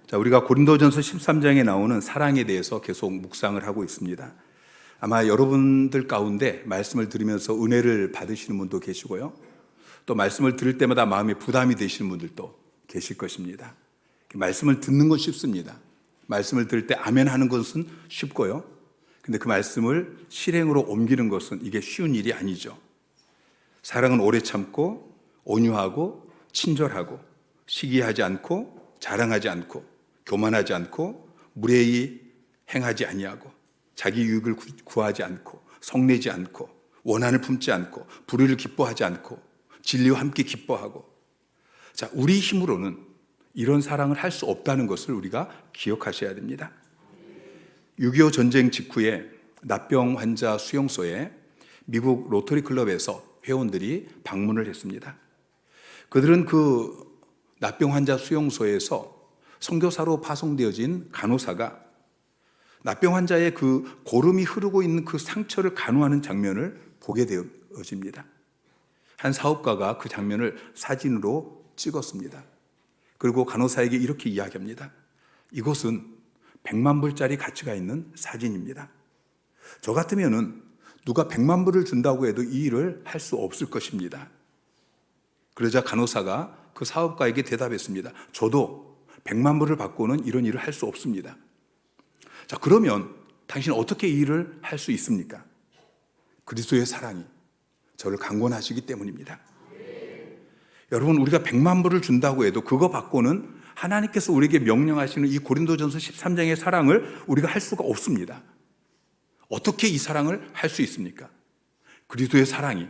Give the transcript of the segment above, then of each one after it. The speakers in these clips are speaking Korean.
자, 우리가 고린도전서 13장에 나오는 사랑에 대해서 계속 묵상을 하고 있습니다. 아마 여러분들 가운데 말씀을 들으면서 은혜를 받으시는 분도 계시고요. 또 말씀을 들을 때마다 마음에 부담이 되시는 분들도 계실 것입니다. 말씀을 듣는 건 쉽습니다. 말씀을 들을 때 아멘 하는 것은 쉽고요. 근데 그 말씀을 실행으로 옮기는 것은 이게 쉬운 일이 아니죠. 사랑은 오래 참고 온유하고 친절하고 시기하지 않고 자랑하지 않고 교만하지 않고 무례히 행하지 아니하고 자기 유익을 구하지 않고 성내지 않고 원한을 품지 않고 불의를 기뻐하지 않고 진리와 함께 기뻐하고. 자, 우리 힘으로는 이런 사랑을 할 수 없다는 것을 우리가 기억하셔야 됩니다. 6.25 전쟁 직후에 납병 환자 수용소에 미국 로터리 클럽에서 회원들이 방문을 했습니다. 그들은 그 납병 환자 수용소에서 선교사로 파송되어진 간호사가 납병 환자의 그 고름이 흐르고 있는 그 상처를 간호하는 장면을 보게 되어집니다. 한 사업가가 그 장면을 사진으로 찍었습니다. 그리고 간호사에게 이렇게 이야기합니다. 이것은 100만 불짜리 가치가 있는 사진입니다. 저 같으면은 누가 100만 불을 준다고 해도 이 일을 할 수 없을 것입니다. 그러자 간호사가 그 사업가에게 대답했습니다. 저도 100만 불을 받고는 이런 일을 할 수 없습니다. 자, 그러면 당신은 어떻게 이 일을 할 수 있습니까? 그리스도의 사랑이 저를 강권하시기 때문입니다. 여러분, 우리가 100만 불을 준다고 해도 그거 받고는 하나님께서 우리에게 명령하시는 이 고린도전서 13장의 사랑을 우리가 할 수가 없습니다. 어떻게 이 사랑을 할 수 있습니까? 그리스도의 사랑이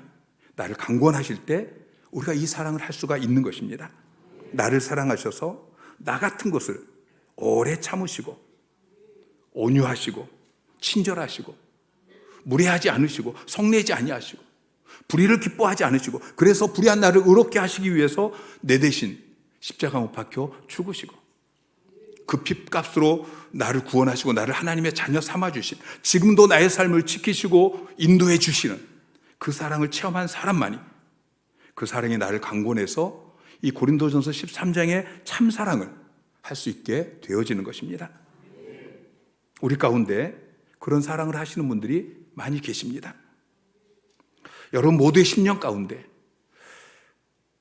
나를 강권하실 때 우리가 이 사랑을 할 수가 있는 것입니다. 나를 사랑하셔서 나 같은 것을 오래 참으시고 온유하시고 친절하시고 무례하지 않으시고 성내지 아니하시고 불의를 기뻐하지 않으시고 그래서 불의한 나를 의롭게 하시기 위해서 내 대신 십자가 못 박혀 죽으시고 그 핏값으로 나를 구원하시고 나를 하나님의 자녀 삼아주신, 지금도 나의 삶을 지키시고 인도해 주시는 그 사랑을 체험한 사람만이 그 사랑이 나를 강권해서 이 고린도전서 13장의 참사랑을 할 수 있게 되어지는 것입니다. 우리 가운데 그런 사랑을 하시는 분들이 많이 계십니다. 여러분 모두의 심령 가운데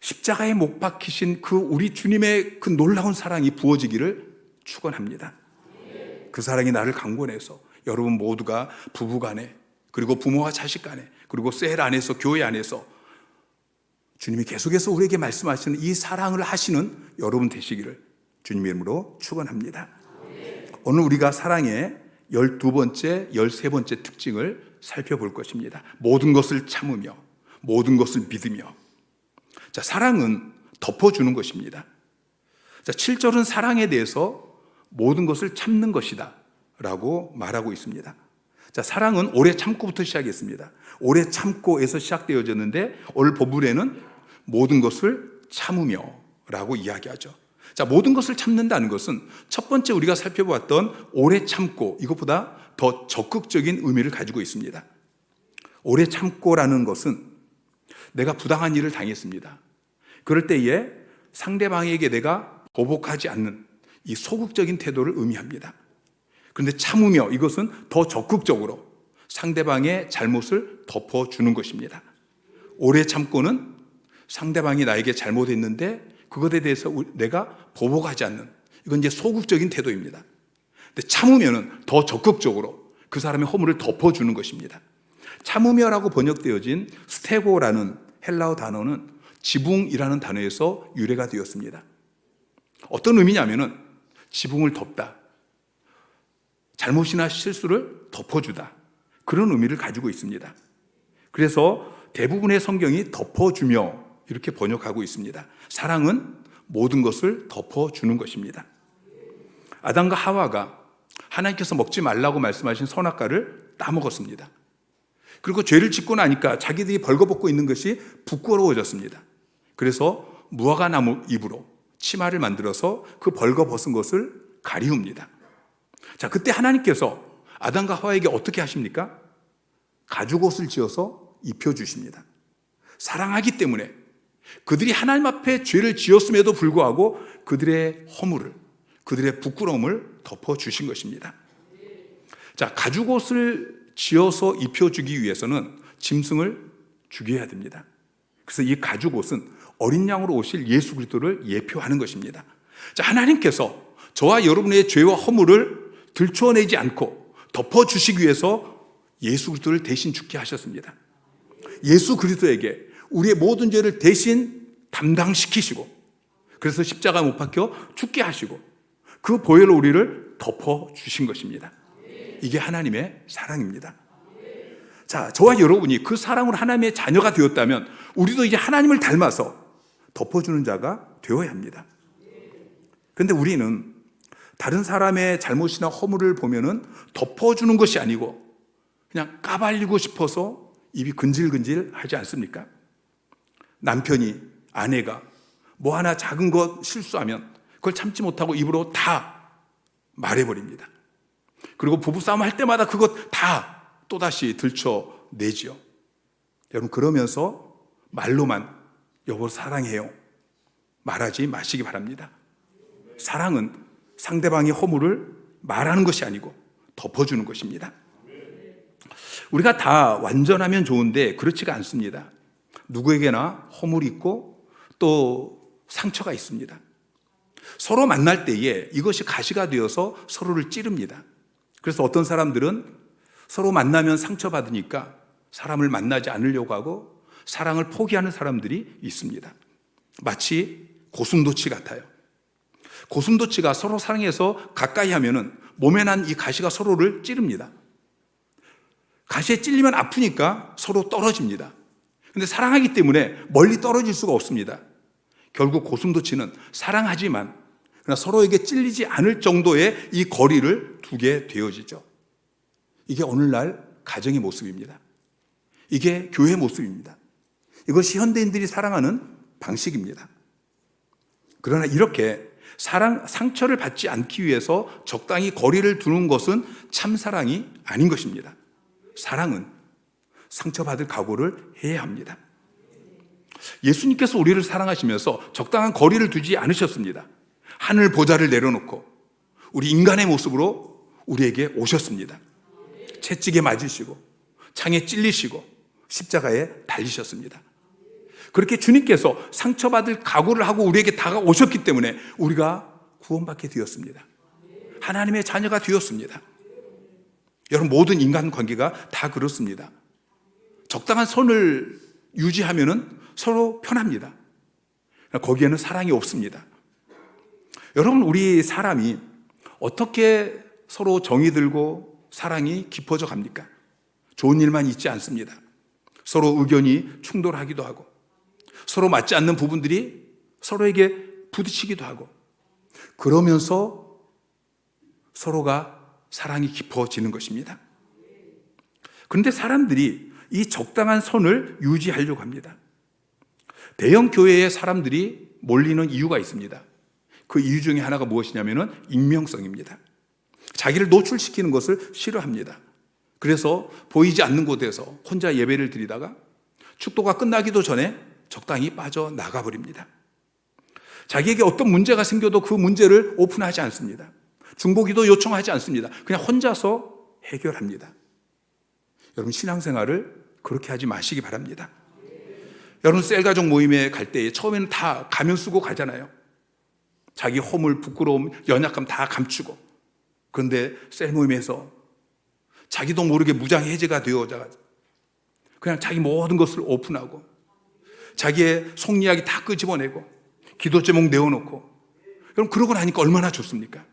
십자가에 못 박히신 그 우리 주님의 그 놀라운 사랑이 부어지기를 축원합니다. 그 사랑이 나를 강권해서 여러분 모두가 부부간에 그리고 부모와 자식 간에 그리고 셀 안에서 교회 안에서 주님이 계속해서 우리에게 말씀하시는 이 사랑을 하시는 여러분 되시기를 주님의 이름으로 축원합니다. 오늘 우리가 사랑의 12번째, 13번째 특징을 살펴볼 것입니다. 모든 것을 참으며 모든 것을 믿으며. 자, 사랑은 덮어주는 것입니다. 자, 7절은 사랑에 대해서 모든 것을 참는 것이다 라고 말하고 있습니다. 자, 사랑은 오래 참고부터 시작했습니다. 오래 참고에서 시작되어졌는데 오늘 본문에는 모든 것을 참으며 라고 이야기하죠. 자, 모든 것을 참는다는 것은 첫 번째 우리가 살펴보았던 오래 참고, 이것보다 더 적극적인 의미를 가지고 있습니다. 오래 참고라는 것은 내가 부당한 일을 당했습니다. 그럴 때에 상대방에게 내가 보복하지 않는 이 소극적인 태도를 의미합니다. 그런데 참으며, 이것은 더 적극적으로 상대방의 잘못을 덮어주는 것입니다. 오래 참고는 상대방이 나에게 잘못했는데 그것에 대해서 내가 보복하지 않는, 이건 이제 소극적인 태도입니다. 근데 참으면은 더 적극적으로 그 사람의 허물을 덮어주는 것입니다. 참으며라고 번역되어진 스테고라는 헬라어 단어는 지붕이라는 단어에서 유래가 되었습니다. 어떤 의미냐면은 지붕을 덮다, 잘못이나 실수를 덮어주다, 그런 의미를 가지고 있습니다. 그래서 대부분의 성경이 덮어주며 이렇게 번역하고 있습니다. 사랑은 모든 것을 덮어주는 것입니다. 아담과 하와가 하나님께서 먹지 말라고 말씀하신 선악과를 따먹었습니다. 그리고 죄를 짓고 나니까 자기들이 벌거벗고 있는 것이 부끄러워졌습니다. 그래서 무화과 나무 잎으로 치마를 만들어서 그 벌거벗은 것을 가리웁니다. 자, 그때 하나님께서 아담과 하와에게 어떻게 하십니까? 가죽옷을 지어서 입혀주십니다. 사랑하기 때문에 그들이 하나님 앞에 죄를 지었음에도 불구하고 그들의 허물을, 그들의 부끄러움을 덮어주신 것입니다. 자, 가죽옷을 지어서 입혀주기 위해서는 짐승을 죽여야 됩니다. 그래서 이 가죽옷은 어린 양으로 오실 예수 그리스도를 예표하는 것입니다. 자, 하나님께서 저와 여러분의 죄와 허물을 들추어내지 않고 덮어주시기 위해서 예수 그리스도를 대신 죽게 하셨습니다. 예수 그리스도에게 우리의 모든 죄를 대신 담당시키시고, 그래서 십자가 못 박혀 죽게 하시고 그 보혈로 우리를 덮어주신 것입니다. 이게 하나님의 사랑입니다. 자, 저와 여러분이 그 사랑으로 하나님의 자녀가 되었다면 우리도 이제 하나님을 닮아서 덮어주는 자가 되어야 합니다. 그런데 우리는 다른 사람의 잘못이나 허물을 보면은 덮어주는 것이 아니고 그냥 까발리고 싶어서 입이 근질근질 하지 않습니까? 남편이, 아내가 뭐 하나 작은 것 실수하면 그걸 참지 못하고 입으로 다 말해버립니다. 그리고 부부싸움 할 때마다 그것 다 또다시 들춰내지요. 여러분, 그러면서 말로만 여보 사랑해요 말하지 마시기 바랍니다. 사랑은 상대방의 허물을 말하는 것이 아니고 덮어주는 것입니다. 우리가 다 완전하면 좋은데 그렇지가 않습니다. 누구에게나 허물이 있고 또 상처가 있습니다. 서로 만날 때에 이것이 가시가 되어서 서로를 찌릅니다. 그래서 어떤 사람들은 서로 만나면 상처받으니까 사람을 만나지 않으려고 하고 사랑을 포기하는 사람들이 있습니다. 마치 고슴도치 같아요. 고슴도치가 서로 사랑해서 가까이 하면은 몸에 난 이 가시가 서로를 찌릅니다. 가시에 찔리면 아프니까 서로 떨어집니다. 근데 사랑하기 때문에 멀리 떨어질 수가 없습니다. 결국 고슴도치는 사랑하지만 그러나 서로에게 찔리지 않을 정도의 이 거리를 두게 되어지죠. 이게 오늘날 가정의 모습입니다. 이게 교회의 모습입니다. 이것이 현대인들이 사랑하는 방식입니다. 그러나 이렇게 상처를 받지 않기 위해서 적당히 거리를 두는 것은 참 사랑이 아닌 것입니다. 사랑은 상처받을 각오를 해야 합니다. 예수님께서 우리를 사랑하시면서 적당한 거리를 두지 않으셨습니다. 하늘 보좌를 내려놓고 우리 인간의 모습으로 우리에게 오셨습니다. 채찍에 맞으시고 창에 찔리시고 십자가에 달리셨습니다. 그렇게 주님께서 상처받을 각오를 하고 우리에게 다가오셨기 때문에 우리가 구원받게 되었습니다. 하나님의 자녀가 되었습니다. 여러분, 모든 인간관계가 다 그렇습니다. 적당한 선을 유지하면은 서로 편합니다. 거기에는 사랑이 없습니다. 여러분, 우리 사람이 어떻게 서로 정이 들고 사랑이 깊어져 갑니까? 좋은 일만 있지 않습니다. 서로 의견이 충돌하기도 하고 서로 맞지 않는 부분들이 서로에게 부딪히기도 하고 그러면서 서로가 사랑이 깊어지는 것입니다. 그런데 사람들이 이 적당한 선을 유지하려고 합니다. 대형 교회에 사람들이 몰리는 이유가 있습니다. 그 이유 중에 하나가 무엇이냐면은 익명성입니다. 자기를 노출시키는 것을 싫어합니다. 그래서 보이지 않는 곳에서 혼자 예배를 드리다가 축도가 끝나기도 전에 적당히 빠져나가 버립니다. 자기에게 어떤 문제가 생겨도 그 문제를 오픈하지 않습니다. 중보기도 요청하지 않습니다. 그냥 혼자서 해결합니다. 여러분, 신앙생활을 그렇게 하지 마시기 바랍니다. 여러분, 셀가족 모임에 갈 때 처음에는 다 가면 쓰고 가잖아요. 자기 허물, 부끄러움, 연약함 다 감추고. 그런데 셀 모임에서 자기도 모르게 무장해제가 되어져 그냥 자기 모든 것을 오픈하고 자기의 속 이야기 다 끄집어내고 기도 제목 내어놓고, 여러분, 그러고 나니까 얼마나 좋습니까?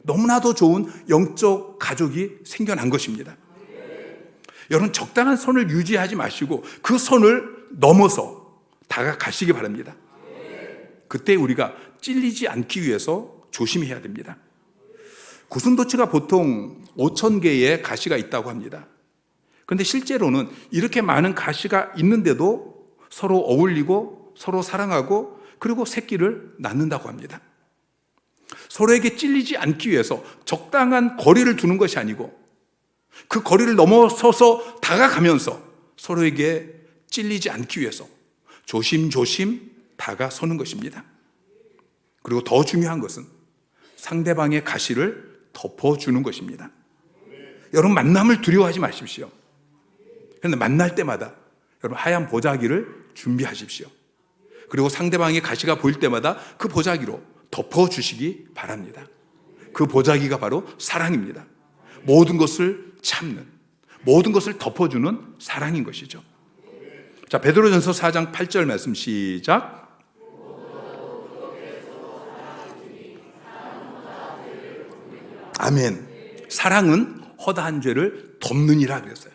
너무나도 좋은 영적 가족이 생겨난 것입니다. 여러분, 적당한 선을 유지하지 마시고 그 선을 넘어서 다가가시기 바랍니다. 그때 우리가 찔리지 않기 위해서 조심해야 됩니다. 고슴도치가 보통 5,000개의 가시가 있다고 합니다. 그런데 실제로는 이렇게 많은 가시가 있는데도 서로 어울리고 서로 사랑하고 그리고 새끼를 낳는다고 합니다. 서로에게 찔리지 않기 위해서 적당한 거리를 두는 것이 아니고 그 거리를 넘어서서 다가가면서 서로에게 찔리지 않기 위해서 조심조심 다가서는 것입니다. 그리고 더 중요한 것은 상대방의 가시를 덮어주는 것입니다. 여러분, 만남을 두려워하지 마십시오. 그런데 만날 때마다 여러분 하얀 보자기를 준비하십시오. 그리고 상대방의 가시가 보일 때마다 그 보자기로 덮어주시기 바랍니다. 그 보자기가 바로 사랑입니다. 모든 것을 참는, 모든 것을 덮어주는 사랑인 것이죠. 자, 베드로전서 4장 8절 말씀 시작. 아멘. 사랑은 허다한 죄를 덮느니라 그랬어요.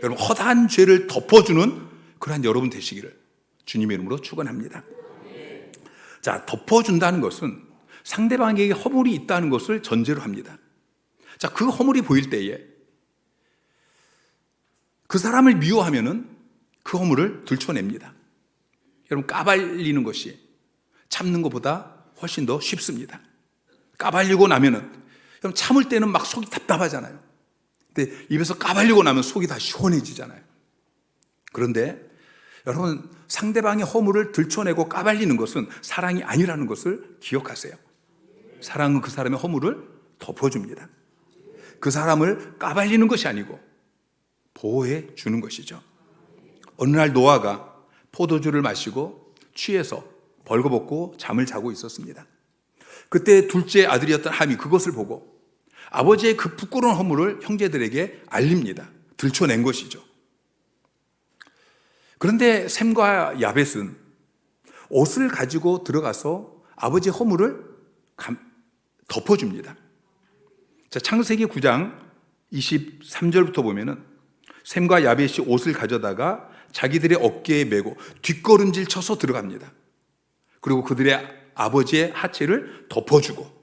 여러분, 허다한 죄를 덮어주는 그러한 여러분 되시기를 주님의 이름으로 축원합니다. 자, 덮어준다는 것은 상대방에게 허물이 있다는 것을 전제로 합니다. 자, 그 허물이 보일 때에 그 사람을 미워하면은 그 허물을 들춰냅니다. 여러분, 까발리는 것이 참는 것보다 훨씬 더 쉽습니다. 까발리고 나면은, 여러분, 참을 때는 막 속이 답답하잖아요. 근데 입에서 까발리고 나면 속이 다 시원해지잖아요. 그런데 여러분, 상대방의 허물을 들춰내고 까발리는 것은 사랑이 아니라는 것을 기억하세요. 사랑은 그 사람의 허물을 덮어줍니다. 그 사람을 까발리는 것이 아니고 보호해 주는 것이죠. 어느 날 노아가 포도주를 마시고 취해서 벌거벗고 잠을 자고 있었습니다. 그때 둘째 아들이었던 함이 그것을 보고 아버지의 그 부끄러운 허물을 형제들에게 알립니다. 들춰낸 것이죠. 그런데 셈과 야벳은 옷을 가지고 들어가서 아버지의 허물을 덮어줍니다. 자, 창세기 9장 23절부터 보면은 셈과 야벳이 옷을 가져다가 자기들의 어깨에 메고 뒷걸음질 쳐서 들어갑니다. 그리고 그들의 아버지의 하체를 덮어주고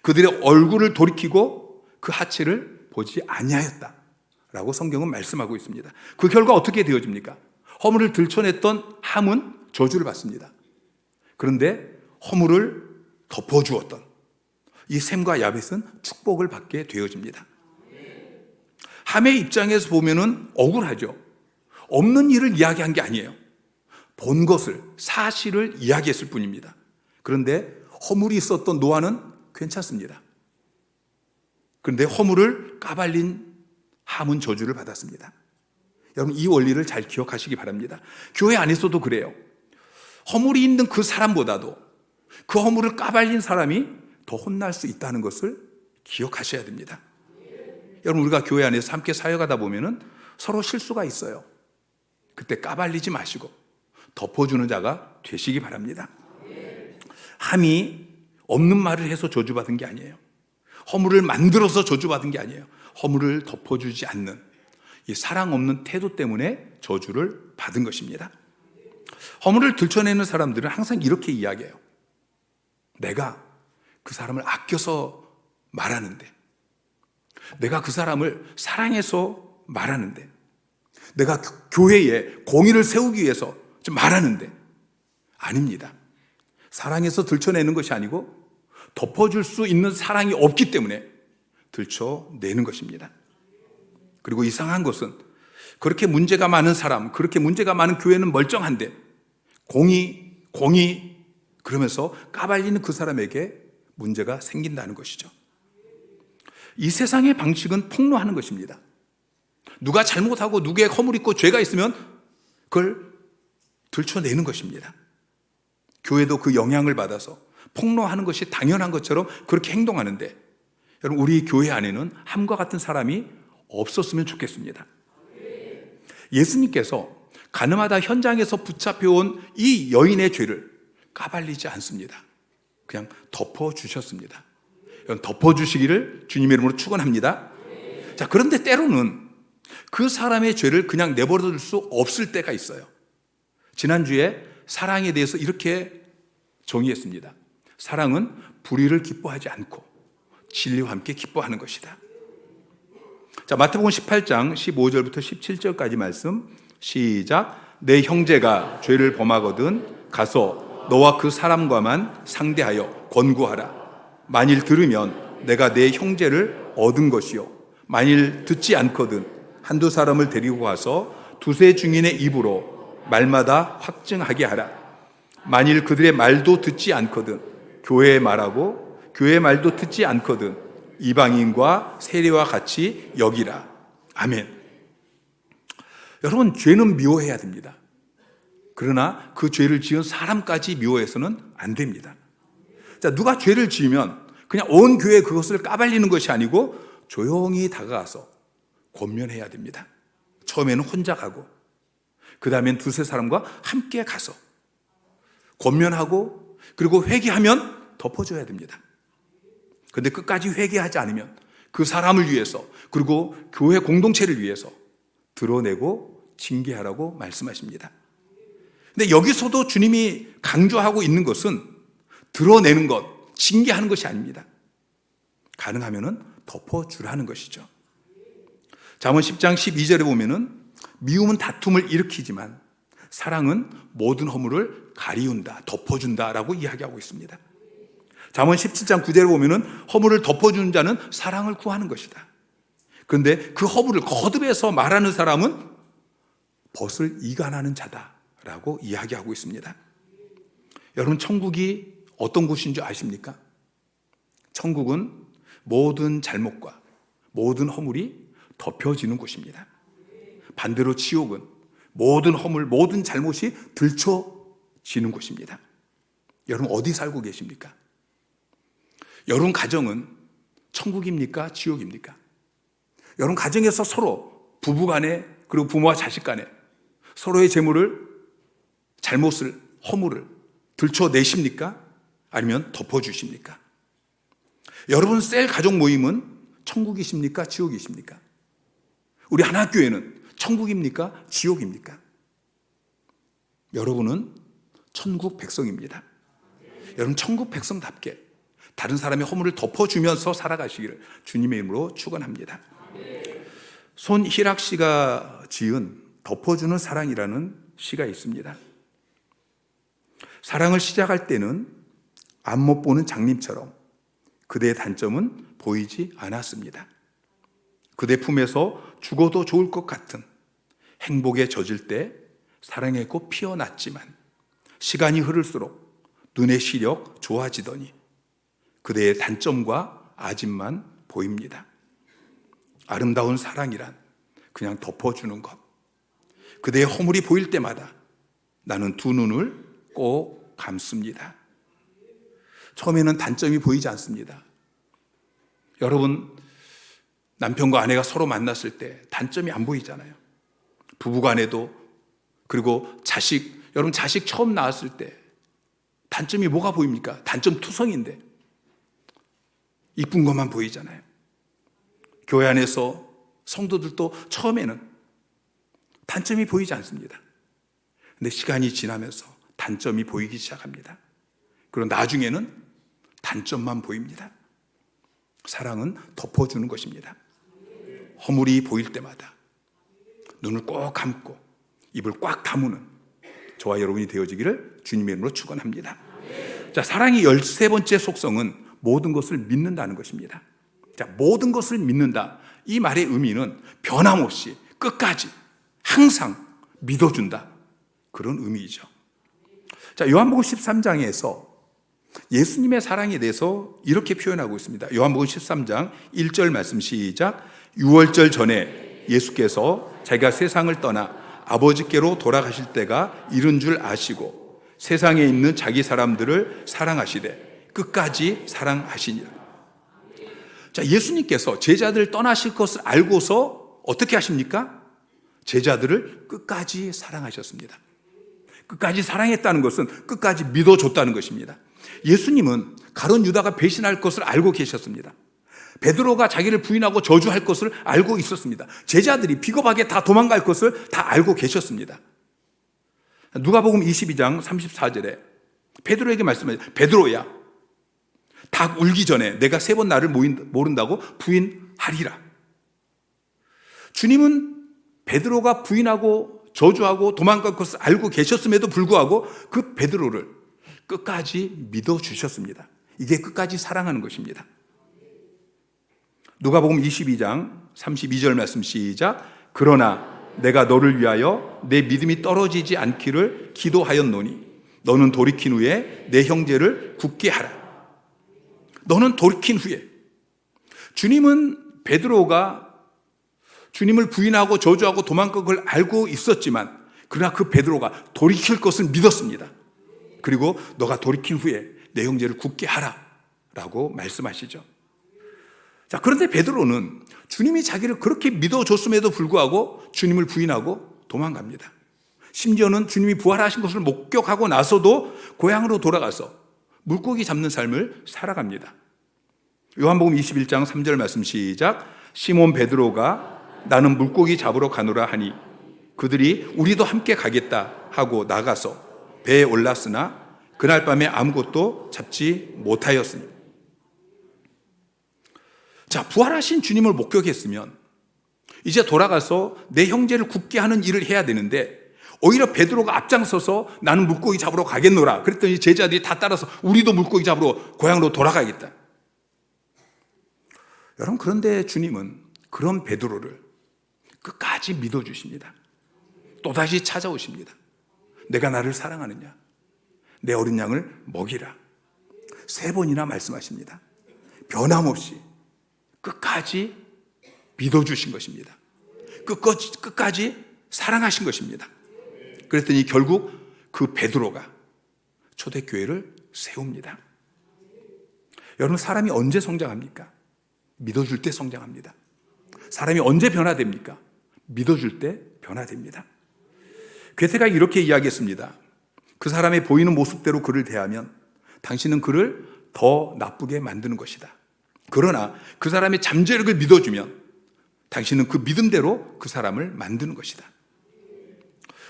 그들의 얼굴을 돌이키고 그 하체를 보지 아니하였다라고 성경은 말씀하고 있습니다. 그 결과 어떻게 되어집니까? 허물을 들춰냈던 함은 저주를 받습니다. 그런데 허물을 덮어주었던 이 셈과 야벳은 축복을 받게 되어집니다. 함의 입장에서 보면은 억울하죠. 없는 일을 이야기한 게 아니에요. 본 것을, 사실을 이야기했을 뿐입니다. 그런데 허물이 있었던 노아는 괜찮습니다. 그런데 허물을 까발린 함은 저주를 받았습니다. 여러분, 이 원리를 잘 기억하시기 바랍니다. 교회 안에서도 그래요. 허물이 있는 그 사람보다도 그 허물을 까발린 사람이 더 혼날 수 있다는 것을 기억하셔야 됩니다. 여러분, 우리가 교회 안에서 함께 사역하다 보면은 서로 실수가 있어요. 그때 까발리지 마시고 덮어주는 자가 되시기 바랍니다. 함이 없는 말을 해서 저주받은 게 아니에요. 허물을 만들어서 저주받은 게 아니에요. 허물을 덮어주지 않는 이 사랑 없는 태도 때문에 저주를 받은 것입니다. 허물을 들춰내는 사람들은 항상 이렇게 이야기해요. 내가 그 사람을 아껴서 말하는데, 내가 그 사람을 사랑해서 말하는데, 내가 교회에 공의를 세우기 위해서 좀 말하는데, 아닙니다. 사랑해서 들춰내는 것이 아니고 덮어줄 수 있는 사랑이 없기 때문에 들춰내는 것입니다. 그리고 이상한 것은 그렇게 문제가 많은 사람, 그렇게 문제가 많은 교회는 멀쩡한데 공의 그러면서 까발리는 그 사람에게 문제가 생긴다는 것이죠. 이 세상의 방식은 폭로하는 것입니다. 누가 잘못하고 누구의 허물 있고 죄가 있으면 그걸 들춰내는 것입니다. 교회도 그 영향을 받아서 폭로하는 것이 당연한 것처럼 그렇게 행동하는데, 여러분, 우리 교회 안에는 함과 같은 사람이 없었으면 좋겠습니다. 예수님께서 가늠하다 현장에서 붙잡혀온 이 여인의 죄를 까발리지 않습니다. 그냥 덮어주셨습니다. 덮어주시기를 주님의 이름으로 축원합니다. 자, 그런데 때로는 그 사람의 죄를 그냥 내버려 둘 수 없을 때가 있어요. 지난주에 사랑에 대해서 이렇게 정의했습니다. 사랑은 불의를 기뻐하지 않고 진리와 함께 기뻐하는 것이다. 자, 마태복음 18장 15절부터 17절까지 말씀 시작. 내 형제가 죄를 범하거든 가서 너와 그 사람과만 상대하여 권고하라. 만일 들으면 내가 내 형제를 얻은 것이요, 만일 듣지 않거든 한두 사람을 데리고 가서 두세 증인의 입으로 말마다 확증하게 하라. 만일 그들의 말도 듣지 않거든 교회에 말하고 교회 말도 듣지 않거든 이방인과 세리와 같이 여기라. 아멘. 여러분, 죄는 미워해야 됩니다. 그러나 그 죄를 지은 사람까지 미워해서는 안 됩니다. 자, 누가 죄를 지으면 그냥 온 교회에 그것을 까발리는 것이 아니고 조용히 다가가서 권면해야 됩니다. 처음에는 혼자 가고 그 다음엔 두세 사람과 함께 가서 권면하고 그리고 회개하면 덮어줘야 됩니다. 그런데 끝까지 회개하지 않으면 그 사람을 위해서 그리고 교회 공동체를 위해서 드러내고 징계하라고 말씀하십니다. 근데 여기서도 주님이 강조하고 있는 것은 드러내는 것, 징계하는 것이 아닙니다. 가능하면 덮어주라는 것이죠. 잠언 10장 12절에 보면은 미움은 다툼을 일으키지만 사랑은 모든 허물을 가리운다, 덮어준다라고 이야기하고 있습니다. 잠언 17장 9절에 보면은 허물을 덮어주는 자는 사랑을 구하는 것이다. 그런데 그 허물을 거듭해서 말하는 사람은 벗을 이간하는 자다라고 이야기하고 있습니다. 여러분, 천국이 어떤 곳인 줄 아십니까? 천국은 모든 잘못과 모든 허물이 덮여지는 곳입니다. 반대로 지옥은 모든 허물, 모든 잘못이 들춰지는 곳입니다. 여러분, 어디 살고 계십니까? 여러분 가정은 천국입니까? 지옥입니까? 여러분 가정에서 서로 부부 간에 그리고 부모와 자식 간에 서로의 재물을, 잘못을, 허물을 들춰내십니까? 아니면 덮어주십니까? 여러분 셀 가족 모임은 천국이십니까? 지옥이십니까? 우리 하나교회는 천국입니까? 지옥입니까? 여러분은 천국 백성입니다. 여러분 천국 백성답게 다른 사람의 허물을 덮어주면서 살아가시기를 주님의 이름으로 축원합니다. 손희락 씨가 지은 덮어주는 사랑이라는 시가 있습니다. 사랑을 시작할 때는 앞못 보는 장님처럼 그대의 단점은 보이지 않았습니다. 그대 품에서 죽어도 좋을 것 같은 행복에 젖을 때 사랑의 꽃 피어났지만 시간이 흐를수록 눈의 시력 좋아지더니 그대의 단점과 아짐만 보입니다. 아름다운 사랑이란 그냥 덮어주는 것. 그대의 허물이 보일 때마다 나는 두 눈을 꼭 감습니다. 처음에는 단점이 보이지 않습니다. 여러분, 남편과 아내가 서로 만났을 때 단점이 안 보이잖아요. 부부간에도, 그리고 자식, 여러분 자식 처음 낳았을 때 단점이 뭐가 보입니까? 단점 투성인데 이쁜 것만 보이잖아요. 교회 안에서 성도들도 처음에는 단점이 보이지 않습니다. 근데 시간이 지나면서 단점이 보이기 시작합니다. 그리고 나중에는 단점만 보입니다. 사랑은 덮어주는 것입니다. 허물이 보일 때마다 눈을 꼭 감고 입을 꽉 다무는 저와 여러분이 되어지기를 주님의 이름으로 축원합니다. 자, 사랑의 13번째 속성은 모든 것을 믿는다는 것입니다. 자, 모든 것을 믿는다. 이 말의 의미는 변함없이 끝까지 항상 믿어준다. 그런 의미이죠. 자, 요한복음 13장에서 예수님의 사랑에 대해서 이렇게 표현하고 있습니다. 요한복음 13장 1절 말씀 시작. 6월절 전에 예수께서 자기가 세상을 떠나 아버지께로 돌아가실 때가 이른 줄 아시고 세상에 있는 자기 사람들을 사랑하시되 끝까지 사랑하시니라. 자, 예수님께서 제자들을 떠나실 것을 알고서 어떻게 하십니까? 제자들을 끝까지 사랑하셨습니다. 끝까지 사랑했다는 것은 끝까지 믿어줬다는 것입니다. 예수님은 가룟 유다가 배신할 것을 알고 계셨습니다. 베드로가 자기를 부인하고 저주할 것을 알고 있었습니다. 제자들이 비겁하게 다 도망갈 것을 다 알고 계셨습니다. 누가복음 22장 34절에 베드로에게 말씀하셨어요. 베드로야, 닭 울기 전에 내가 3번 나를 모른다고 부인하리라. 주님은 베드로가 부인하고 저주하고 도망갈 것을 알고 계셨음에도 불구하고 그 베드로를 끝까지 믿어주셨습니다. 이게 끝까지 사랑하는 것입니다. 누가복음 22장 32절 말씀 시작. 그러나 내가 너를 위하여 내 믿음이 떨어지지 않기를 기도하였노니 너는 돌이킨 후에 내 형제를 굳게 하라. 너는 돌이킨 후에. 주님은 베드로가 주님을 부인하고 저주하고 도망간 걸 알고 있었지만 그러나 그 베드로가 돌이킬 것을 믿었습니다. 그리고 너가 돌이킨 후에 내 형제를 굳게 하라 라고 말씀하시죠. 자, 그런데 베드로는 주님이 자기를 그렇게 믿어줬음에도 불구하고 주님을 부인하고 도망갑니다. 심지어는 주님이 부활하신 것을 목격하고 나서도 고향으로 돌아가서 물고기 잡는 삶을 살아갑니다. 요한복음 21장 3절 말씀 시작. 시몬 베드로가 나는 물고기 잡으러 가노라 하니 그들이 우리도 함께 가겠다 하고 나가서 배에 올랐으나 그날 밤에 아무것도 잡지 못하였으니. 자, 부활하신 주님을 목격했으면 이제 돌아가서 내 형제를 굳게 하는 일을 해야 되는데 오히려 베드로가 앞장서서 나는 물고기 잡으러 가겠노라 그랬더니 제자들이 다 따라서 우리도 물고기 잡으러 고향으로 돌아가겠다. 여러분, 그런데 주님은 그런 베드로를 끝까지 믿어주십니다. 또다시 찾아오십니다. 내가 나를 사랑하느냐? 내 어린 양을 먹이라. 3번이나 말씀하십니다. 변함없이 끝까지 믿어주신 것입니다. 끝까지 사랑하신 것입니다. 그랬더니 결국 그 베드로가 초대교회를 세웁니다. 여러분, 사람이 언제 성장합니까? 믿어줄 때 성장합니다. 사람이 언제 변화됩니까? 믿어줄 때 변화됩니다. 괴테가 이렇게 이야기했습니다. 그 사람의 보이는 모습대로 그를 대하면 당신은 그를 더 나쁘게 만드는 것이다. 그러나 그 사람의 잠재력을 믿어주면 당신은 그 믿음대로 그 사람을 만드는 것이다.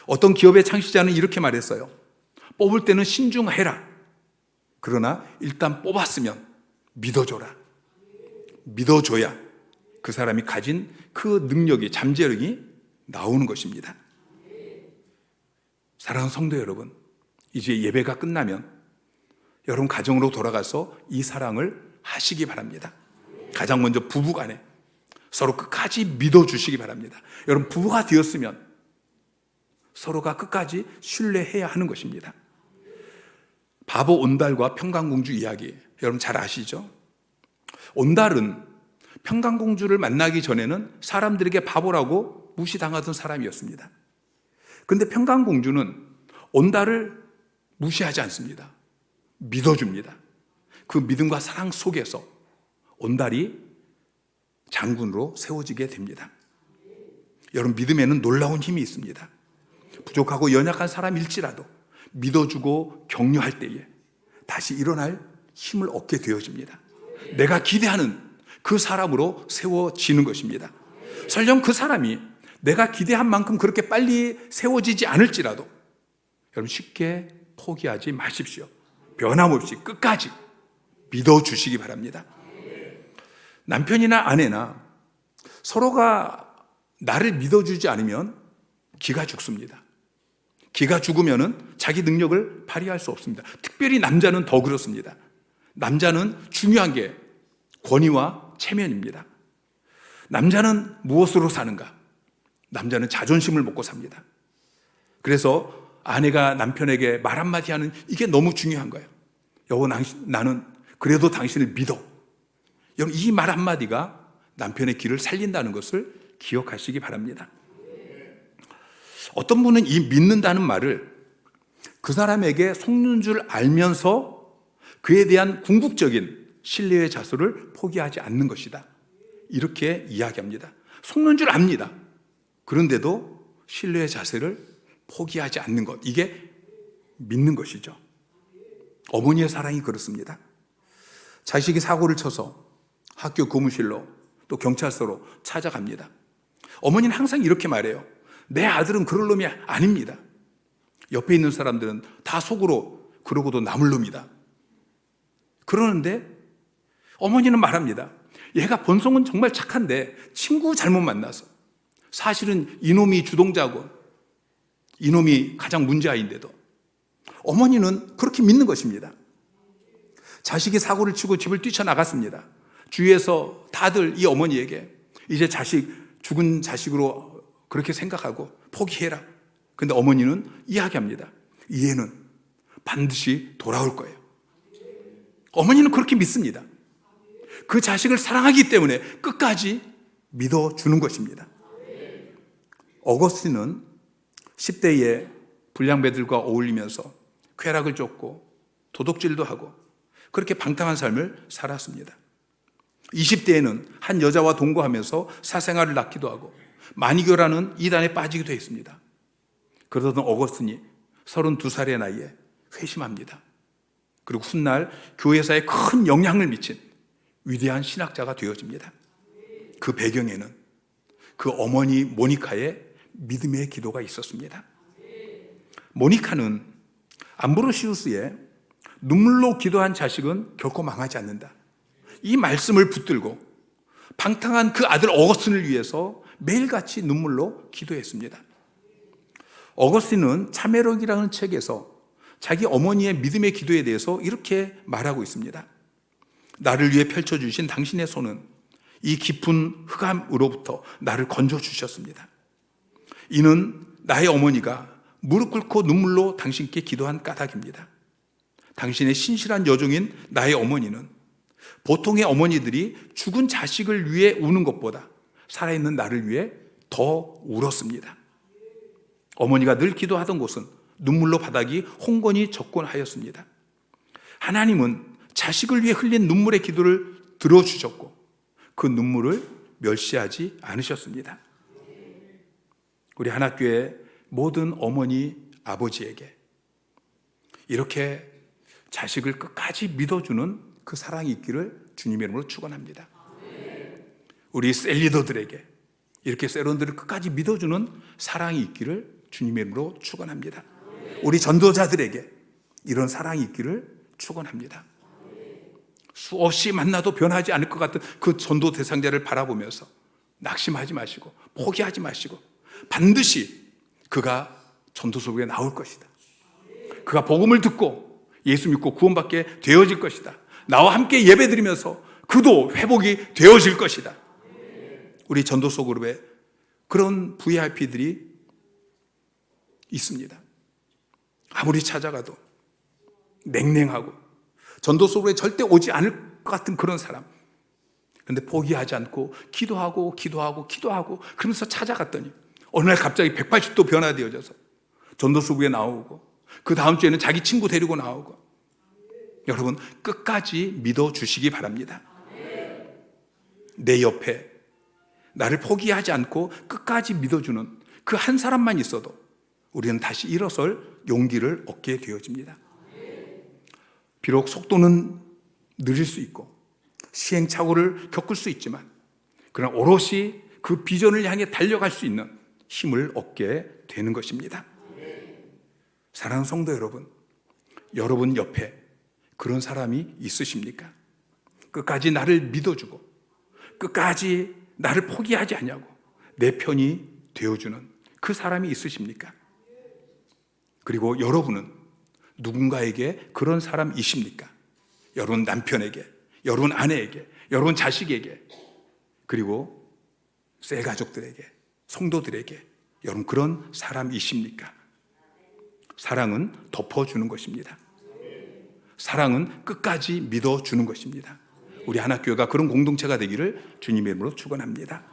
어떤 기업의 창시자는 이렇게 말했어요. 뽑을 때는 신중해라. 그러나 일단 뽑았으면 믿어줘라. 믿어줘야 그 사람이 가진 그 능력이, 잠재력이 나오는 것입니다. 사랑하는 성도 여러분, 이제 예배가 끝나면 여러분 가정으로 돌아가서 이 사랑을 하시기 바랍니다. 가장 먼저 부부간에 서로 끝까지 믿어주시기 바랍니다. 여러분, 부부가 되었으면 서로가 끝까지 신뢰해야 하는 것입니다. 바보 온달과 평강공주 이야기 여러분 잘 아시죠? 온달은 평강공주를 만나기 전에는 사람들에게 바보라고 무시당하던 사람이었습니다. 그런데 평강공주는 온달을 무시하지 않습니다. 믿어줍니다. 그 믿음과 사랑 속에서 온달이 장군으로 세워지게 됩니다. 여러분, 믿음에는 놀라운 힘이 있습니다. 부족하고 연약한 사람일지라도 믿어주고 격려할 때에 다시 일어날 힘을 얻게 되어집니다. 내가 기대하는 그 사람으로 세워지는 것입니다. 설령 그 사람이 내가 기대한 만큼 그렇게 빨리 세워지지 않을지라도 여러분 쉽게 포기하지 마십시오. 변함없이 끝까지 믿어주시기 바랍니다. 남편이나 아내나 서로가 나를 믿어주지 않으면 기가 죽습니다. 기가 죽으면 자기 능력을 발휘할 수 없습니다. 특별히 남자는 더 그렇습니다. 남자는 중요한 게 권위와 체면입니다. 남자는 무엇으로 사는가? 남자는 자존심을 먹고 삽니다. 그래서 아내가 남편에게 말 한마디 하는 이게 너무 중요한 거예요. 여보, 나는 그래도 당신을 믿어. 여러분, 이 말 한마디가 남편의 길을 살린다는 것을 기억하시기 바랍니다. 어떤 분은 이 믿는다는 말을 그 사람에게 속는 줄 알면서 그에 대한 궁극적인 신뢰의 자세를 포기하지 않는 것이다. 이렇게 이야기합니다. 속는 줄 압니다. 그런데도 신뢰의 자세를 포기하지 않는 것. 이게 믿는 것이죠. 어머니의 사랑이 그렇습니다. 자식이 사고를 쳐서 학교 교무실로 또 경찰서로 찾아갑니다. 어머니는 항상 이렇게 말해요. 내 아들은 그럴 놈이 아닙니다. 옆에 있는 사람들은 다 속으로 그러고도 남을 놈이다. 그러는데 어머니는 말합니다. 얘가 본성은 정말 착한데 친구 잘못 만나서 사실은 이놈이 주동자고 이놈이 가장 문제아인데도 어머니는 그렇게 믿는 것입니다. 자식이 사고를 치고 집을 뛰쳐나갔습니다. 주위에서 다들 이 어머니에게 이제 죽은 자식으로 그렇게 생각하고 포기해라. 그런데 어머니는 이야기합니다. 이 애는 반드시 돌아올 거예요. 어머니는 그렇게 믿습니다. 그 자식을 사랑하기 때문에 끝까지 믿어주는 것입니다. 어거스틴은 10대에 불량배들과 어울리면서 쾌락을 쫓고 도둑질도 하고 그렇게 방탕한 삶을 살았습니다. 20대에는 한 여자와 동거하면서 사생활을 낳기도 하고 마니교라는 이단에 빠지기도 했습니다. 그러던 어거스틴이 32살의 나이에 회심합니다. 그리고 훗날 교회사에 큰 영향을 미친 위대한 신학자가 되어집니다. 그 배경에는 그 어머니 모니카의 믿음의 기도가 있었습니다. 모니카는 암브로시우스의 눈물로 기도한 자식은 결코 망하지 않는다, 이 말씀을 붙들고 방탕한 그 아들 어거스틴을 위해서 매일같이 눈물로 기도했습니다. 어거스틴은 참회록이라는 책에서 자기 어머니의 믿음의 기도에 대해서 이렇게 말하고 있습니다. 나를 위해 펼쳐주신 당신의 손은 이 깊은 흑암으로부터 나를 건져주셨습니다. 이는 나의 어머니가 무릎 꿇고 눈물로 당신께 기도한 까닭입니다. 당신의 신실한 여종인 나의 어머니는 보통의 어머니들이 죽은 자식을 위해 우는 것보다 살아있는 나를 위해 더 울었습니다. 어머니가 늘 기도하던 곳은 눈물로 바닥이 홍건히 젖곤 하였습니다. 하나님은 자식을 위해 흘린 눈물의 기도를 들어주셨고 그 눈물을 멸시하지 않으셨습니다. 우리 하나교회 모든 어머니, 아버지에게 이렇게 자식을 끝까지 믿어주는 그 사랑이 있기를 주님의 이름으로 축원합니다. 우리 셀리더들에게 이렇게 세론들을 끝까지 믿어주는 사랑이 있기를 주님의 이름으로 축원합니다. 우리 전도자들에게 이런 사랑이 있기를 축원합니다. 수없이 만나도 변하지 않을 것 같은 그 전도 대상자를 바라보면서 낙심하지 마시고 포기하지 마시고 반드시 그가 전도소국에 나올 것이다. 그가 복음을 듣고 예수 믿고 구원받게 되어질 것이다. 나와 함께 예배드리면서 그도 회복이 되어질 것이다. 우리 전도소 그룹에 그런 VIP들이 있습니다. 아무리 찾아가도 냉랭하고 전도소 그룹에 절대 오지 않을 것 같은 그런 사람. 그런데 포기하지 않고 기도하고 그러면서 찾아갔더니 어느 날 갑자기 180도 변화되어져서 전도소국에 나오고 그 다음 주에는 자기 친구 데리고 나오고. 여러분 끝까지 믿어주시기 바랍니다. 내 옆에 나를 포기하지 않고 끝까지 믿어주는 그 한 사람만 있어도 우리는 다시 일어설 용기를 얻게 되어집니다. 비록 속도는 느릴 수 있고 시행착오를 겪을 수 있지만 그러나 오롯이 그 비전을 향해 달려갈 수 있는 힘을 얻게 되는 것입니다. 사랑하는 성도 여러분, 여러분 옆에 그런 사람이 있으십니까? 끝까지 나를 믿어주고 끝까지 나를 포기하지 않냐고 내 편이 되어주는 그 사람이 있으십니까? 그리고 여러분은 누군가에게 그런 사람이십니까? 여러분 남편에게, 여러분 아내에게, 여러분 자식에게, 그리고 새 가족들에게, 성도들에게 여러분 그런 사람이십니까? 사랑은 덮어주는 것입니다. 사랑은 끝까지 믿어주는 것입니다. 우리 하나교회가 그런 공동체가 되기를 주님의 이름으로 축원합니다.